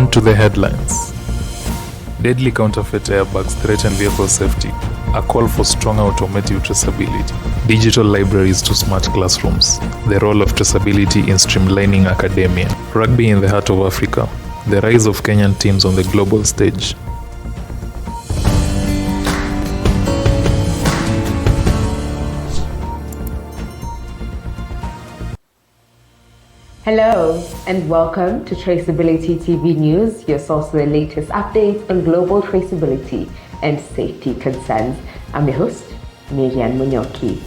On to the headlines. Deadly counterfeit airbags threaten vehicle safety. A call for stronger automotive traceability. Digital libraries to smart classrooms. The role of traceability in streamlining academia. Rugby in the heart of Africa. The rise of Kenyan teams on the global stage. Hello and welcome to Traceability TV News, your source for the latest updates on global traceability and safety concerns. I'm your host, Miriam Munyoki.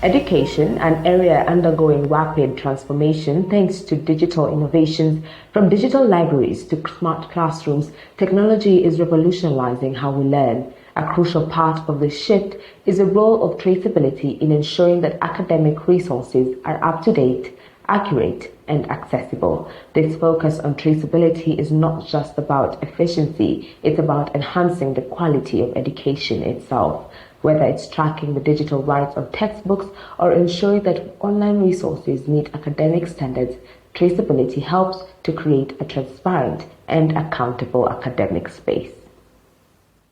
Education, an area undergoing rapid transformation thanks to digital innovations. From digital libraries to smart classrooms, technology is revolutionizing how we learn. A crucial part of this shift is the role of traceability in ensuring that academic resources are up to date, accurate, and accessible. This focus on traceability is not just about efficiency, it's about enhancing the quality of education itself. Whether it's tracking the digital rights of textbooks or ensuring that online resources meet academic standards, traceability helps to create a transparent and accountable academic space.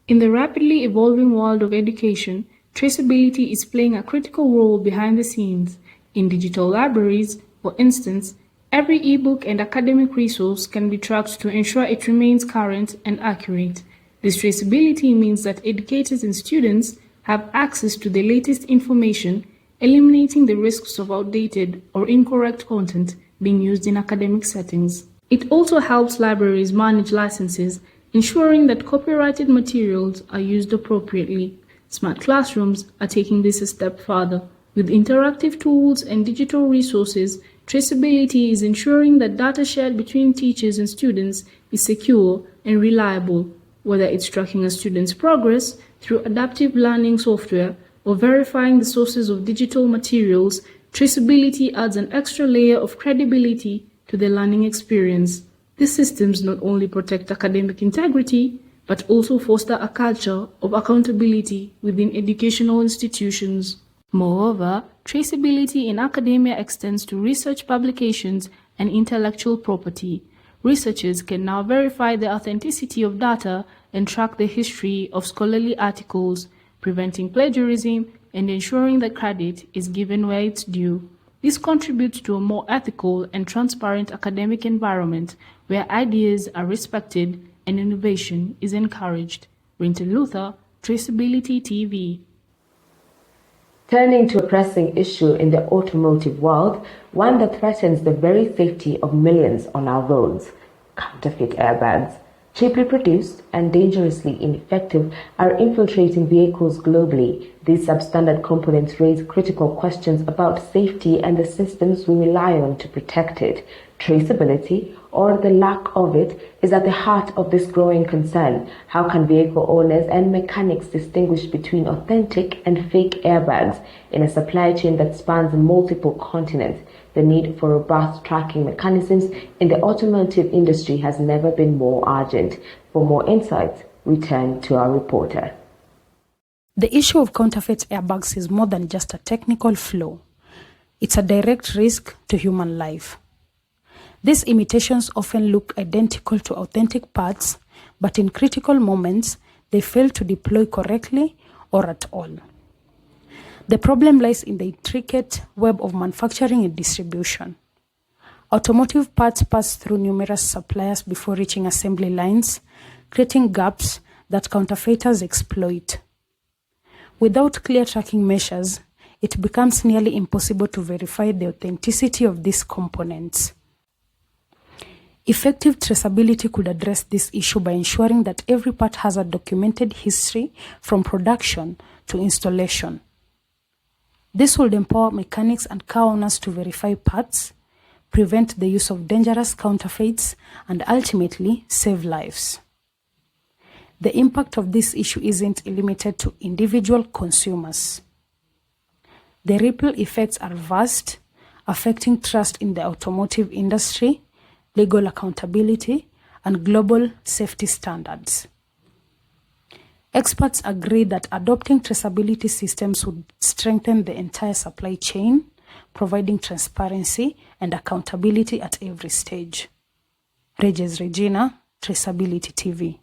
In the rapidly evolving world of education, traceability is playing a critical role behind the scenes. In digital libraries, for instance, every ebook and academic resource can be tracked to ensure it remains current and accurate. This traceability means that educators and students have access to the latest information, eliminating the risks of outdated or incorrect content being used in academic settings. It also helps libraries manage licenses, ensuring that copyrighted materials are used appropriately. Smart classrooms are taking this a step further. With interactive tools and digital resources, traceability is ensuring that data shared between teachers and students is secure and reliable. Whether it's tracking a student's progress through adaptive learning software or verifying the sources of digital materials, traceability adds an extra layer of credibility to the learning experience. These systems not only protect academic integrity, but also foster a culture of accountability within educational institutions. Moreover, traceability in academia extends to research publications and intellectual property. Researchers can now verify the authenticity of data and track the history of scholarly articles, preventing plagiarism and ensuring that credit is given where it's due. This contributes to a more ethical and transparent academic environment where ideas are respected and innovation is encouraged. Rinton Luther, Traceability TV. Turning to a pressing issue in the automotive world, one that threatens the very safety of millions on our roads. Counterfeit airbags, cheaply produced and dangerously ineffective, are infiltrating vehicles globally. These substandard components raise critical questions about safety and the systems we rely on to protect it. Traceability, or the lack of it, is at the heart of this growing concern. How can vehicle owners and mechanics distinguish between authentic and fake airbags in a supply chain that spans multiple continents? The need for robust tracking mechanisms in the automotive industry has never been more urgent. For more insights, we turn to our reporter. The issue of counterfeit airbags is more than just a technical flaw. It's a direct risk to human life. These imitations often look identical to authentic parts, but in critical moments, they fail to deploy correctly or at all. The problem lies in the intricate web of manufacturing and distribution. Automotive parts pass through numerous suppliers before reaching assembly lines, creating gaps that counterfeiters exploit. Without clear tracking measures, it becomes nearly impossible to verify the authenticity of these components. Effective traceability could address this issue by ensuring that every part has a documented history from production to installation. This would empower mechanics and car owners to verify parts, prevent the use of dangerous counterfeits, and ultimately save lives. The impact of this issue isn't limited to individual consumers. The ripple effects are vast, affecting trust in the automotive industry, legal accountability, and global safety standards. Experts agree that adopting traceability systems would strengthen the entire supply chain, providing transparency and accountability at every stage. Regis Regina, Traceability TV.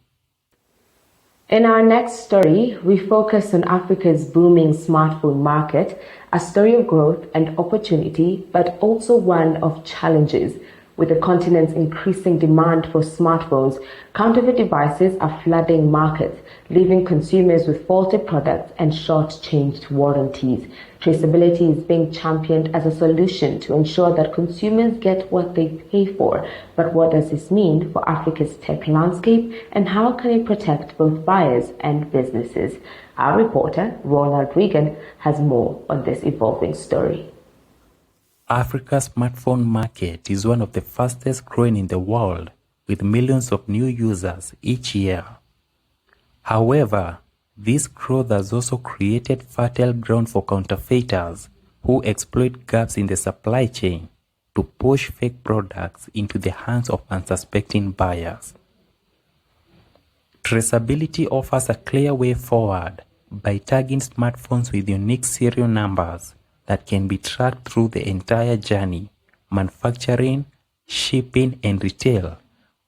In our next story, we focus on Africa's booming smartphone market, a story of growth and opportunity, but also one of challenges. With the continent's increasing demand for smartphones, counterfeit devices are flooding markets, leaving consumers with faulty products and short-changed warranties. Traceability is being championed as a solution to ensure that consumers get what they pay for. But what does this mean for Africa's tech landscape, and how can it protect both buyers and businesses? Our reporter, Ronald Regan, has more on this evolving story. Africa's smartphone market is one of the fastest growing in the world, with millions of new users each year. However, this growth has also created fertile ground for counterfeiters who exploit gaps in the supply chain to push fake products into the hands of unsuspecting buyers. Traceability offers a clear way forward by tagging smartphones with unique serial numbers that can be tracked through the entire journey: manufacturing, shipping, and retail.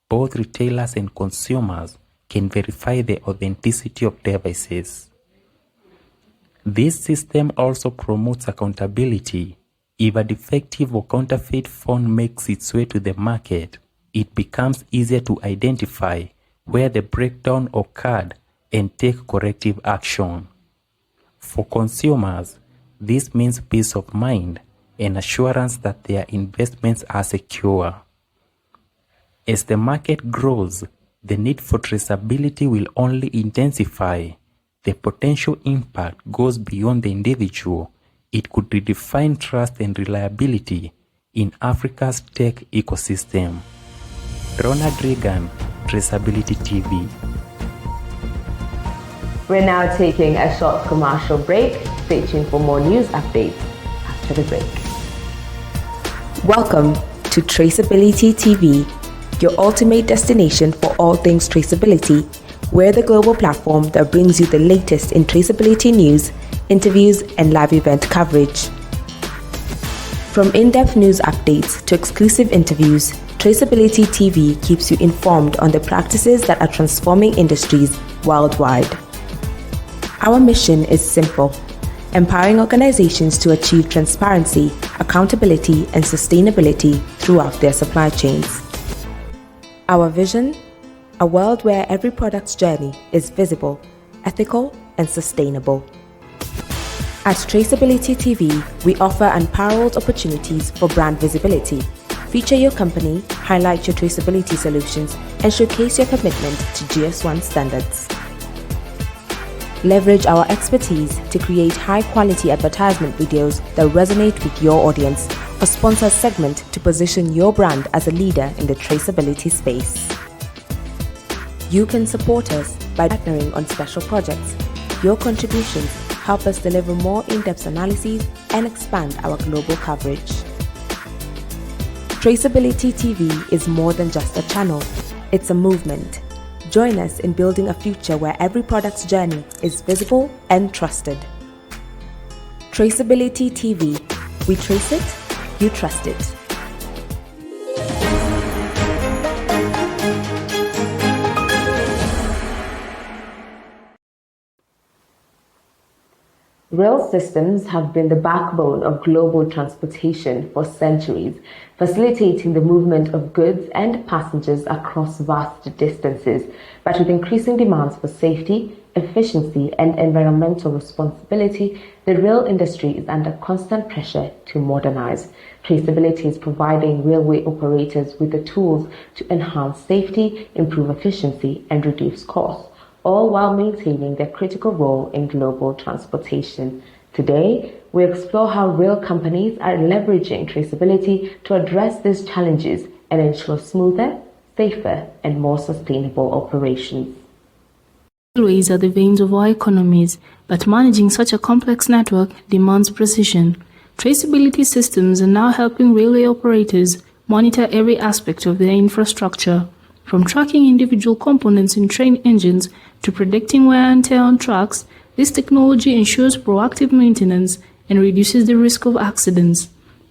Both retailers and consumers can verify the authenticity of devices. This system also promotes accountability. If a defective or counterfeit phone makes its way to the market, it becomes easier to identify where the breakdown occurred and take corrective action. For consumers, this means peace of mind and assurance that their investments are secure. As the market grows, the need for traceability will only intensify. The potential impact goes beyond the individual. It could redefine trust and reliability in Africa's tech ecosystem. Ronald Regan, Traceability TV. We're now taking a short commercial break. Stay tuned for more news updates after the break. Welcome to Traceability TV, your ultimate destination for all things traceability. We're the global platform that brings you the latest in traceability news, interviews, and live event coverage. From in-depth news updates to exclusive interviews, Traceability TV keeps you informed on the practices that are transforming industries worldwide. Our mission is simple: empowering organizations to achieve transparency, accountability, and sustainability throughout their supply chains. Our vision: a world where every product's journey is visible, ethical, and sustainable. At Traceability TV, we offer unparalleled opportunities for brand visibility. Feature your company, highlight your traceability solutions, and showcase your commitment to GS1 standards. Leverage our expertise to create high-quality advertisement videos that resonate with your audience, or sponsor a segment to position your brand as a leader in the traceability space. You can support us by partnering on special projects. Your contributions help us deliver more in-depth analyses and expand our global coverage. Traceability TV is more than just a channel. It's a movement. Join us in building a future where every product's journey is visible and trusted. Traceability TV. We trace it, you trust it. Rail systems have been the backbone of global transportation for centuries, facilitating the movement of goods and passengers across vast distances. But with increasing demands for safety, efficiency, and environmental responsibility, the rail industry is under constant pressure to modernize. Traceability is providing railway operators with the tools to enhance safety, improve efficiency, and reduce costs, all while maintaining their critical role in global transportation. Today, we explore how rail companies are leveraging traceability to address these challenges and ensure smoother, safer, and more sustainable operations. Railways are the veins of our economies, but managing such a complex network demands precision. Traceability systems are now helping railway operators monitor every aspect of their infrastructure, from tracking individual components in train engines to predicting wear and tear on tracks. This technology ensures proactive maintenance and reduces the risk of accidents.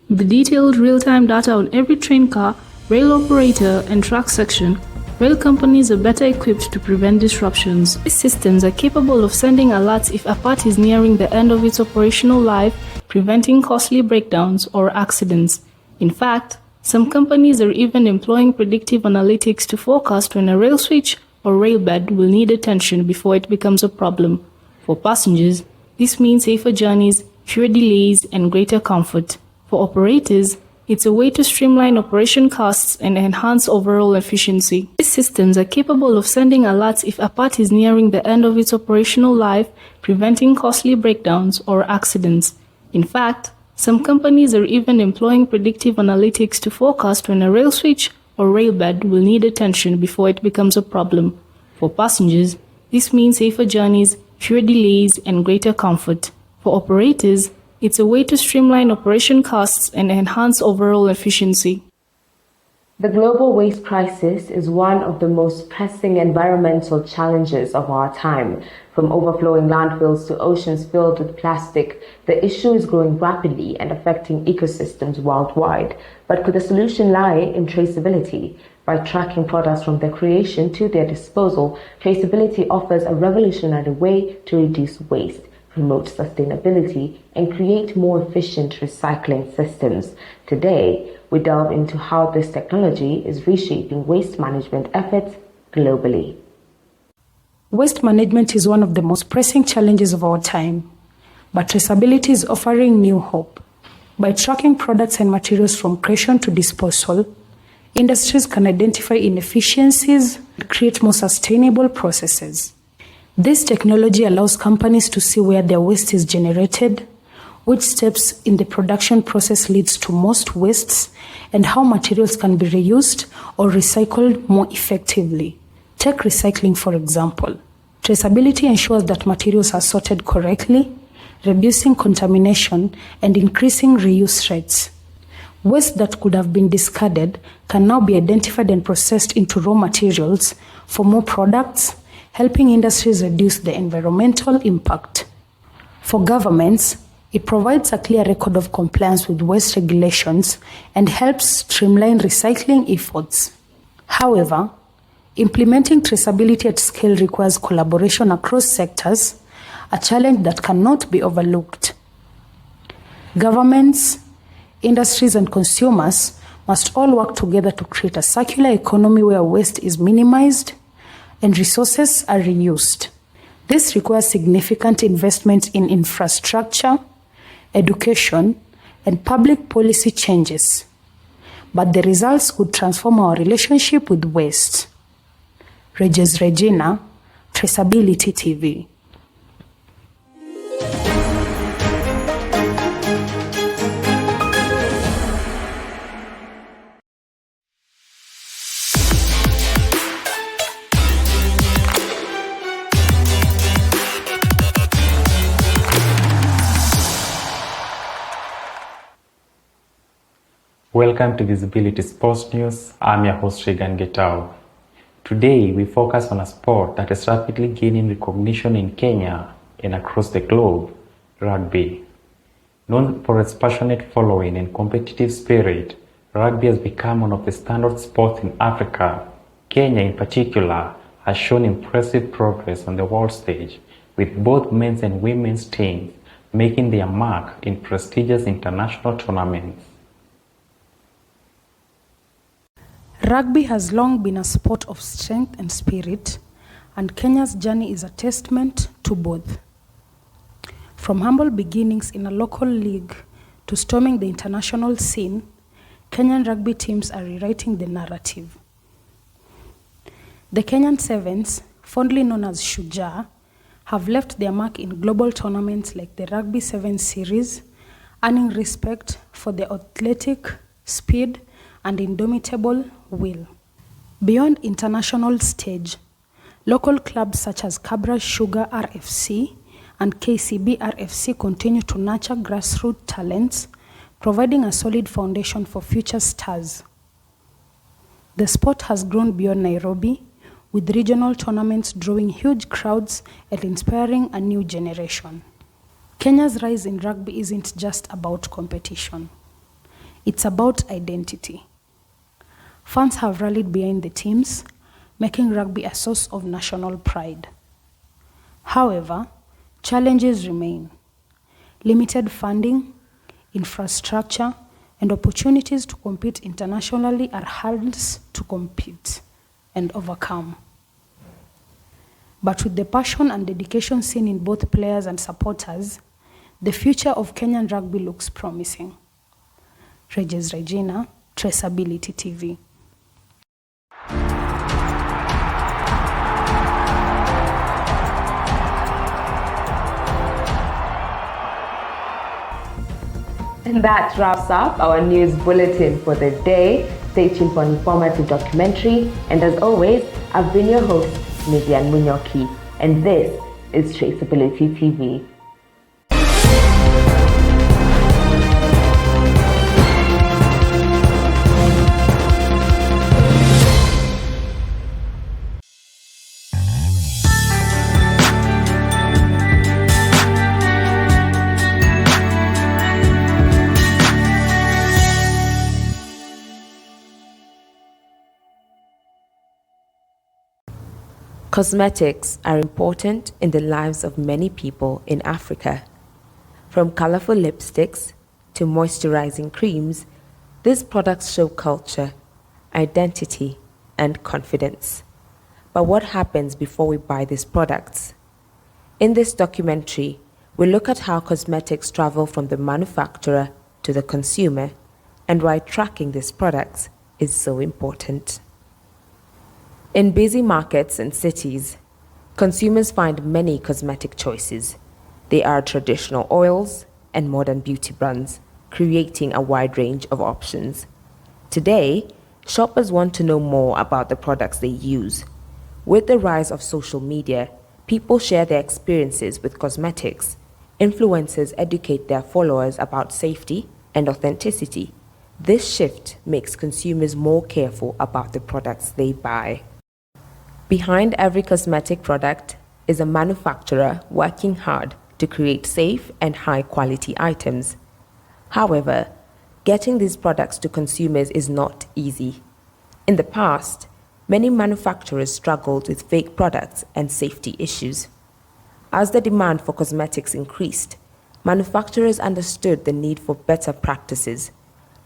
With detailed real-time data on every train car, rail operator, and track section, Rail companies are better equipped to prevent disruptions. These systems are capable of sending alerts if a part is nearing the end of its operational life, preventing costly breakdowns or accidents. In fact, some companies are even employing predictive analytics to forecast when a rail switch or rail bed will need attention before it becomes a problem. For passengers, this means safer journeys, fewer delays, and greater comfort. For operators, it's a way to streamline operation costs and enhance overall efficiency. These systems are capable of sending alerts if a part is nearing the end of its operational life, preventing costly breakdowns or accidents. In fact, some companies are even employing predictive analytics to forecast when a rail switch or rail bed will need attention before it becomes a problem. For passengers, this means safer journeys, fewer delays, and greater comfort. For operators, it's a way to streamline operation costs and enhance overall efficiency. The global waste crisis is one of the most pressing environmental challenges of our time. From overflowing landfills to oceans filled with plastic, the issue is growing rapidly and affecting ecosystems worldwide. But could the solution lie in traceability? By tracking products from their creation to their disposal, traceability offers a revolutionary way to reduce waste, promote sustainability, and create more efficient recycling systems. Today, we delve into how this technology is reshaping waste management efforts globally. Waste management is one of the most pressing challenges of our time, but traceability is offering new hope. By tracking products and materials from creation to disposal, industries can identify inefficiencies and create more sustainable processes. This technology allows companies to see where their waste is generated, which steps in the production process leads to most wastes, and how materials can be reused or recycled more effectively. Take recycling, for example. Traceability ensures that materials are sorted correctly, reducing contamination and increasing reuse rates. Waste that could have been discarded can now be identified and processed into raw materials for more products, helping industries reduce the environmental impact. For governments, it provides a clear record of compliance with waste regulations and helps streamline recycling efforts. However, implementing traceability at scale requires collaboration across sectors, a challenge that cannot be overlooked. Governments, industries, and consumers must all work together to create a circular economy where waste is minimized and resources are reused. This requires significant investment in infrastructure, education, and public policy changes. But the results could transform our relationship with waste. Regis Regina, Traceability TV. Welcome to Visibility Sports News. I'm your host Regan Getao. Today we focus on a sport that is rapidly gaining recognition in Kenya and across the globe, rugby. Known for its passionate following and competitive spirit, rugby has become one of the standard sports in Africa. Kenya in particular has shown impressive progress on the world stage, with both men's and women's teams making their mark in prestigious international tournaments. Rugby has long been a sport of strength and spirit, and Kenya's journey is a testament to both. From humble beginnings in a local league to storming the international scene, Kenyan rugby teams are rewriting the narrative. The Kenyan Sevens, fondly known as Shujaa, have left their mark in global tournaments like the Rugby Sevens Series, earning respect for their athletic speed and indomitable will. Beyond international stage, local clubs such as Kabra Sugar RFC and KCB RFC continue to nurture grassroots talents, providing a solid foundation for future stars. The sport has grown beyond Nairobi, with regional tournaments drawing huge crowds and inspiring a new generation. Kenya's rise in rugby isn't just about competition. It's about identity. Fans have rallied behind the teams, making rugby a source of national pride. However, challenges remain. Limited funding, infrastructure, and opportunities to compete internationally are hurdles to compete and overcome. But with the passion and dedication seen in both players and supporters, the future of Kenyan rugby looks promising. Regis Regina, Traceability TV. And that wraps up our news bulletin for the day. Stay tuned for an informative documentary. And as always, I've been your host, Midian Munyoki, and this is Traceability TV. Cosmetics are important in the lives of many people in Africa. From colorful lipsticks to moisturizing creams, these products show culture, identity, and confidence. But what happens before we buy these products? In this documentary, we look at how cosmetics travel from the manufacturer to the consumer and why tracking these products is so important. In busy markets and cities, consumers find many cosmetic choices. There are traditional oils and modern beauty brands, creating a wide range of options. Today, shoppers want to know more about the products they use. With the rise of social media, people share their experiences with cosmetics. Influencers educate their followers about safety and authenticity. This shift makes consumers more careful about the products they buy. Behind every cosmetic product is a manufacturer working hard to create safe and high-quality items. However, getting these products to consumers is not easy. In the past, many manufacturers struggled with fake products and safety issues. As the demand for cosmetics increased, manufacturers understood the need for better practices.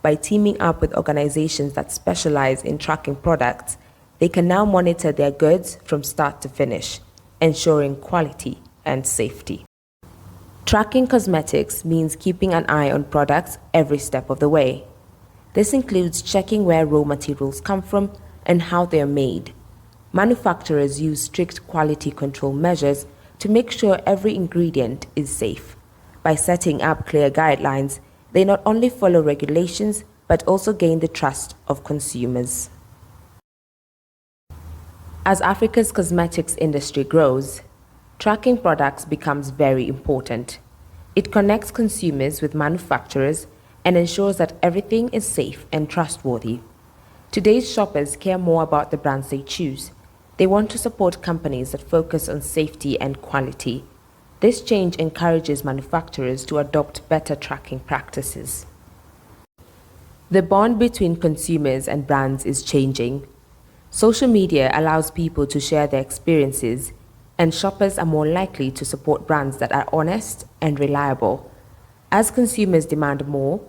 By teaming up with organizations that specialize in tracking products, they can now monitor their goods from start to finish, ensuring quality and safety. Tracking cosmetics means keeping an eye on products every step of the way. This includes checking where raw materials come from and how they are made. Manufacturers use strict quality control measures to make sure every ingredient is safe. By setting up clear guidelines, they not only follow regulations but also gain the trust of consumers. As Africa's cosmetics industry grows, tracking products becomes very important. It connects consumers with manufacturers and ensures that everything is safe and trustworthy. Today's shoppers care more about the brands they choose. They want to support companies that focus on safety and quality. This change encourages manufacturers to adopt better tracking practices. The bond between consumers and brands is changing. Social media allows people to share their experiences, and shoppers are more likely to support brands that are honest and reliable. As consumers demand more,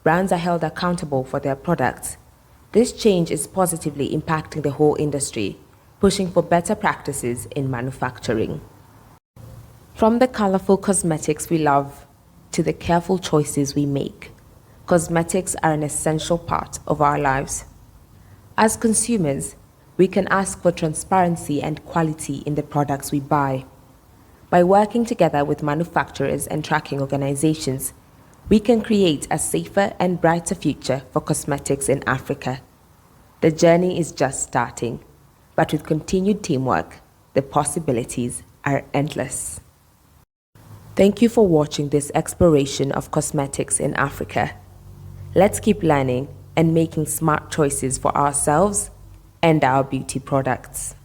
brands are held accountable for their products. This change is positively impacting the whole industry, pushing for better practices in manufacturing. From the colorful cosmetics we love to the careful choices we make, cosmetics are an essential part of our lives. As consumers, we can ask for transparency and quality in the products we buy. By working together with manufacturers and tracking organizations, we can create a safer and brighter future for cosmetics in Africa. The journey is just starting, but with continued teamwork, the possibilities are endless. Thank you for watching this exploration of cosmetics in Africa. Let's keep learning and making smart choices for ourselves and our beauty products.